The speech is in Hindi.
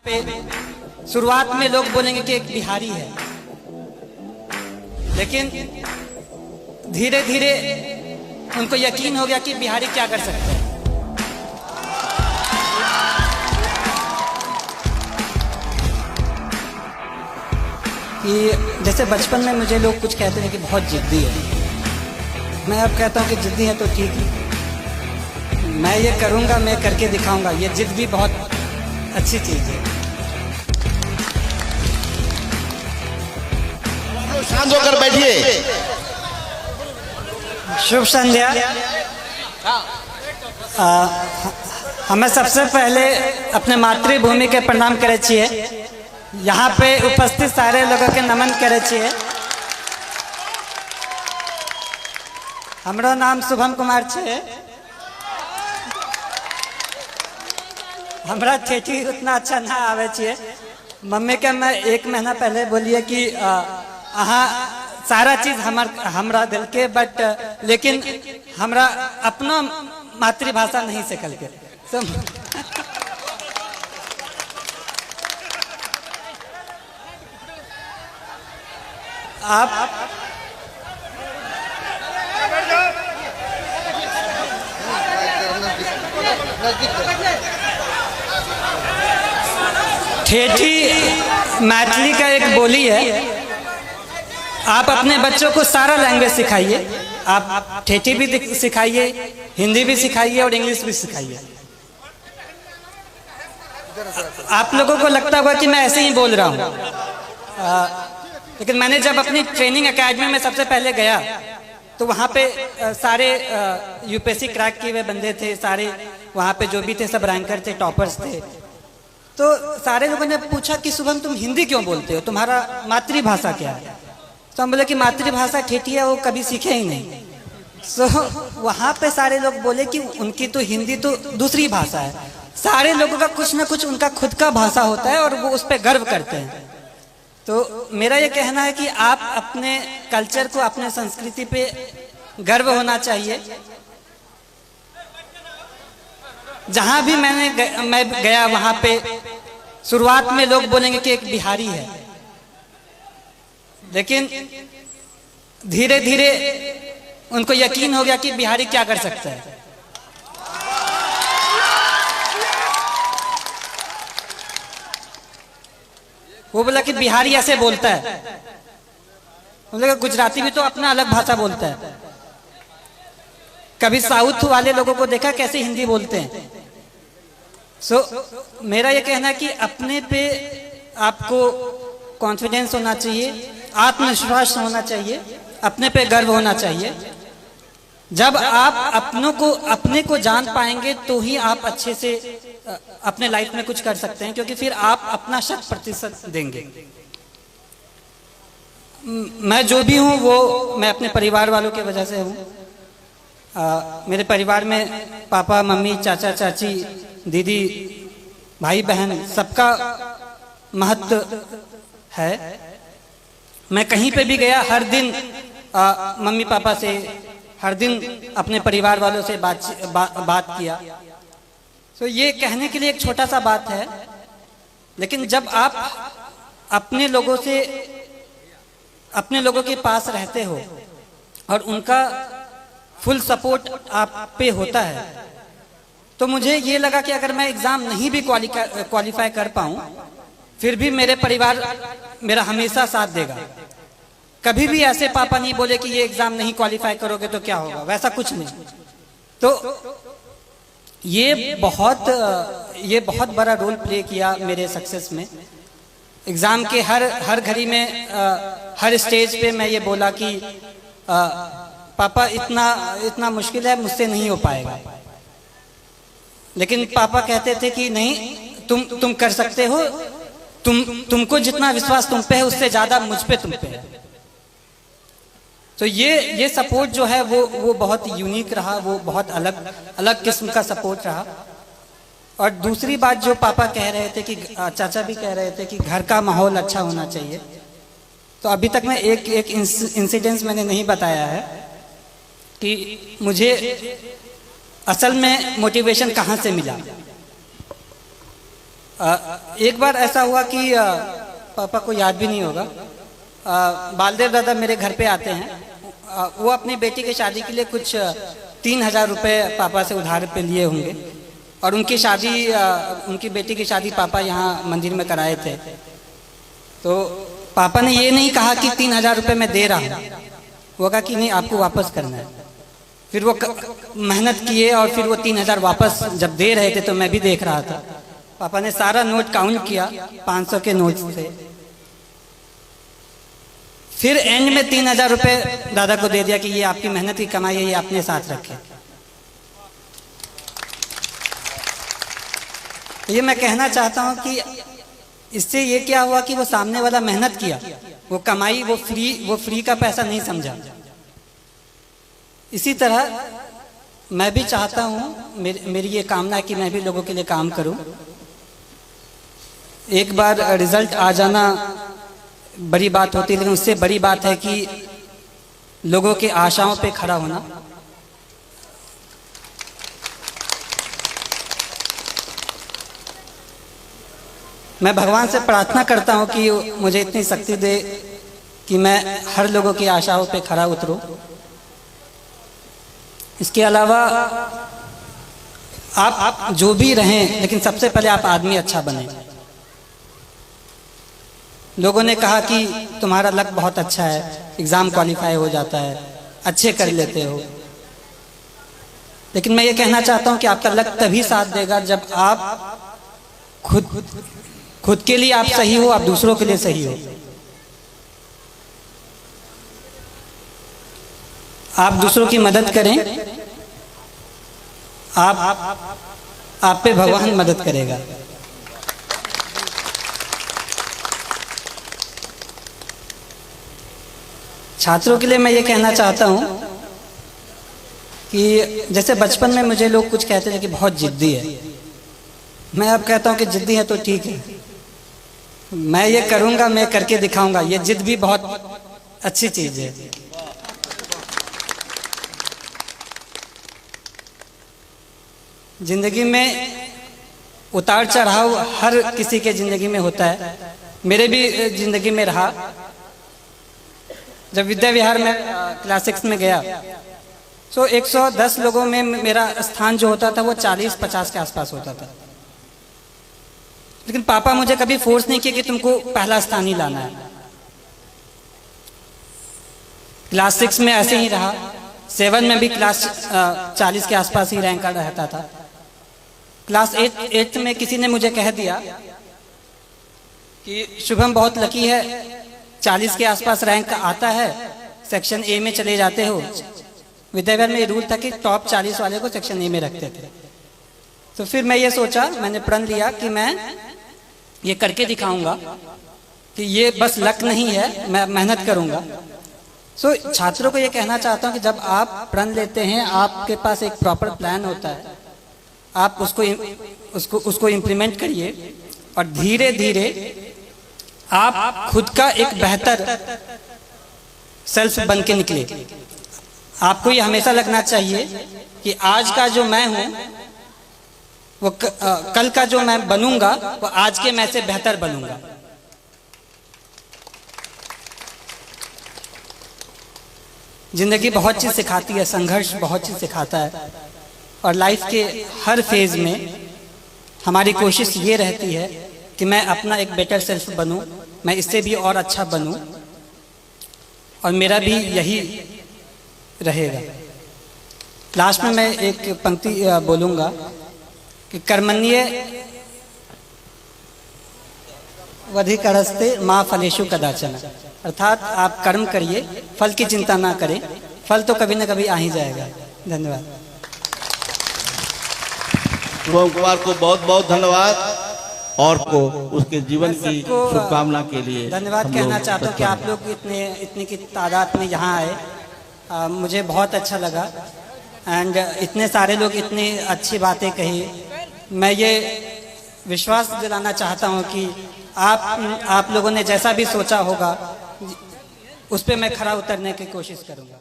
पे शुरुआत में लोग बोलेंगे कि एक बिहारी है, लेकिन धीरे धीरे उनको यकीन हो गया कि बिहारी क्या कर सकते हैं। कि जैसे बचपन में मुझे लोग कुछ कहते हैं कि बहुत जिद्दी है, मैं अब कहता हूँ कि जिद्दी है तो ठीक है, मैं ये करूँगा, मैं करके दिखाऊंगा। ये जिद भी बहुत अच्छी चीज़ है। शांत होकर बैठिए। शुभ संध्या। हमें सबसे पहले अपने मातृभूमि के प्रणाम करे छिए। यहाँ पे उपस्थित सारे लोगों के नमन करे छिए। हमरो नाम शुभम कुमार छे। हमरा ठेठी उतना अच्छा ना आवे छिए। मम्मी के मैं 1 महीना पहले बोलिए कि अहाँ सारा चीज हमरा दिल के, बट लेकिन हमरा अपना मातृभाषा नहीं सिखल के। आप ठेठी मैथिली का एक बोली है। आप अपने बच्चों को सारा लैंग्वेज सिखाइए। आप ठेठी भी सिखाइए, हिंदी भी सिखाइए और इंग्लिश भी सिखाइए। आप लोगों को लगता होगा कि मैं ऐसे ही बोल रहा हूँ, लेकिन मैंने जब अपनी ट्रेनिंग एकेडमी में सबसे पहले गया तो वहाँ पे सारे यूपीएससी क्रैक किए हुए बंदे थे। सारे वहाँ पे जो भी थे सब रैंकर थे, टॉपर्स थे। तो सारे लोगों ने पूछा कि शुभम तुम हिंदी क्यों बोलते हो, तुम्हारा मातृभाषा क्या है? तो हम बोले कि मातृभाषा ठेठी है, वो कभी सीखे ही नहीं। सो वहाँ पे सारे लोग बोले कि उनकी तो हिंदी तो दूसरी भाषा है। सारे लोगों का कुछ ना कुछ उनका खुद का भाषा होता है और वो उस पर गर्व करते हैं। तो मेरा ये कहना है कि आप अपने कल्चर को, अपने संस्कृति पे गर्व होना चाहिए। जहाँ भी मैं गया वहाँ पे शुरुआत में लोग बोलेंगे कि एक बिहारी है, लेकिन धीरे धीरे उनको यकीन हो गया कि बिहारी क्या कर सकता है। वो बोला कि बिहारी ऐसे बोलता है। बोला गुजराती भी तो अपना अलग भाषा बोलता है। कभी साउथ वाले लोगों को देखा कैसे हिंदी बोलते हैं। मेरा ये कहना है कि अपने पे आपको कॉन्फिडेंस होना चाहिए, आत्मविश्वास होना चाहिए, अपने पे गर्व होना चाहिए। जब आप अपने को जान पाएंगे तो ही आप अच्छे से अपने लाइफ में कुछ कर सकते हैं, क्योंकि फिर आप अपना 100% देंगे। मैं जो भी हूँ वो मैं अपने परिवार वालों की वजह से हूँ। मेरे परिवार में पापा, मम्मी, चाचा, चाची, दीदी, भाई, बहन, सबका महत्व है। मैं कहीं पे भी गया, हर दिन मम्मी पापा से, हर दिन अपने परिवार वालों से बात किया। तो ये कहने के लिए एक छोटा सा बात है, लेकिन जब आप अपने लोगों के पास रहते हो और उनका फुल सपोर्ट आप पे होता है, तो मुझे ये लगा कि अगर मैं एग्जाम नहीं भी क्वालिफाई कर पाऊं, फिर भी मेरे परिवार मेरा हमेशा साथ देगा। कभी भी ऐसे पापा नहीं बोले कि ये एग्जाम नहीं क्वालिफाई करोगे तो क्या होगा, वैसा कुछ नहीं। तो ये बहुत बड़ा रोल प्ले किया मेरे सक्सेस में। एग्जाम के हर घड़ी में, हर स्टेज पे मैं ये बोला कि पापा इतना मुश्किल है, मुझसे नहीं हो पाएगा। लेकिन पापा कहते थे कि नहीं, तुम कर सकते हो, तुमको जितना विश्वास तुम पे है उससे ज्यादा मुझ पे तुम पे है। तो ये सपोर्ट जो है वो बहुत यूनिक रहा, वो बहुत अलग किस्म का सपोर्ट रहा। और दूसरी बात जो पापा कह रहे थे कि चाचा भी कह रहे थे कि घर का माहौल अच्छा होना चाहिए। तो अभी तक मैं एक इंसिडेंस मैंने नहीं बताया है कि मुझे असल में मोटिवेशन कहाँ से मिला। एक बार ऐसा हुआ कि पापा को याद भी नहीं होगा, बालदेव दादा मेरे घर पे आते हैं। वो अपनी बेटी की शादी के लिए कुछ 3,000 रुपये पापा से उधार पे लिए होंगे, और उनकी शादी उनकी बेटी की शादी पापा यहाँ मंदिर में कराए थे। तो पापा ने ये नहीं कहा कि 3,000 रुपये मैं दे रहा हूँ, वो कहा कि नहीं आपको वापस करना है। फिर वो मेहनत किए और फिर वो 3,000 वापस जब दे रहे थे तो मैं भी देख रहा था। पापा ने सारा नोट काउंट किया 500 के नोट से, फिर एंड में 3,000 रुपये दादा को दे दिया कि ये आपकी मेहनत की कमाई है, ये अपने साथ रखें। ये मैं कहना चाहता हूँ कि इससे ये क्या हुआ कि वो सामने वाला मेहनत किया, वो कमाई, वो फ्री का पैसा नहीं समझा। इसी तरह मैं भी चाहता हूँ, मेरी ये कामना है कि मैं भी लोगों के लिए काम करूँ। एक बार रिजल्ट आ जाना बड़ी बात होती है, लेकिन उससे बड़ी बात है कि लोगों के आशाओं पे खड़ा होना। मैं भगवान से प्रार्थना करता हूँ कि मुझे इतनी शक्ति दे कि मैं हर लोगों की आशाओं पे खड़ा उतरूं। इसके अलावा आप जो भी रहें, लेकिन सबसे पहले आप आदमी अच्छा बने। लोगों ने कहा कि तुम्हारा लक बहुत अच्छा है, एग्जाम क्वालिफाई हो जाता है, अच्छे कर लेते हो, लेकिन मैं ये कहना चाहता हूँ कि आपका लक तभी साथ देगा जब आप खुद के लिए आप सही हो, आप दूसरों के लिए सही हो। आप दूसरों की मदद करें, आप पे भगवान मदद करेगा। छात्रों के लिए मैं ये कहना चाहता हूँ कि जैसे बचपन में मुझे लोग कुछ कहते थे कि बहुत जिद्दी है, मैं अब कहता हूँ कि जिद्दी है तो ठीक है, मैं ये करूँगा, मैं करके दिखाऊंगा। ये जिद भी बहुत अच्छी चीज़ है। जिंदगी में उतार चढ़ाव हर किसी के जिंदगी में होता है, मेरे भी जिंदगी में रहा। जब विद्या विहार में क्लास 6 में गया तो 110 लोगों में मेरा स्थान जो होता था वो 40-50 के आसपास होता था, लेकिन पापा मुझे कभी फोर्स नहीं किया कि तुमको पहला स्थान ही लाना है। क्लास 6 में ऐसे ही रहा, 7 में भी क्लास 40 के आसपास ही रैंक रहता था। क्लास 8 में किसी ने मुझे कह दिया कि शुभम बहुत लकी है, 40 के आसपास रैंक आता है, सेक्शन ए में चले जाते हो। विद्याविहार में ये रूल था कि टॉप 40 वाले को सेक्शन ए में रखते थे। तो फिर मैं ये सोचा, मैंने प्रण लिया कि मैं ये करके दिखाऊंगा कि ये बस लक नहीं है, मैं मेहनत करूंगा। सो छात्रों को ये कहना चाहता हूँ कि जब आप प्रण लेते हैं, आपके पास एक प्रॉपर प्लान होता है, आप उसको इम्प्लीमेंट करिए और धीरे धीरे आप खुद का एक बेहतर सेल्फ बन के निकले। आपको ये हमेशा लगना चाहिए कि आज का जो मैं हूं वो कल का जो मैं बनूंगा वो आज के मैं से बेहतर बनूंगा। जिंदगी बहुत चीज सिखाती है, संघर्ष बहुत चीज सिखाता है, और लाइफ के हर फेज में हमारी कोशिश ये रहती है कि मैं अपना एक बेटर सेल्फ बनूं, मैं इससे भी और अच्छा बनूं, और मेरा भी यही रहेगा। लास्ट में मैं एक पंक्ति बोलूंगा कि कर्मण्ये वधिकरस्ते माँ फलेषु कदाचन, अर्थात आप कर्म करिए, फल की चिंता ना करें, फल तो कभी ना कभी आ ही जाएगा। धन्यवाद। शुभम कुमार को बहुत बहुत धन्यवाद, और को उसके जीवन की शुभकामना के लिए धन्यवाद कहना चाहता हूँ कि आप लोग इतनी की तादाद में यहाँ आए, मुझे बहुत अच्छा लगा। एंड इतने सारे लोग इतनी अच्छी बातें कही। मैं ये विश्वास दिलाना चाहता हूँ कि आप लोगों ने जैसा भी सोचा होगा उस पर मैं खरा उतरने की कोशिश करूँगा।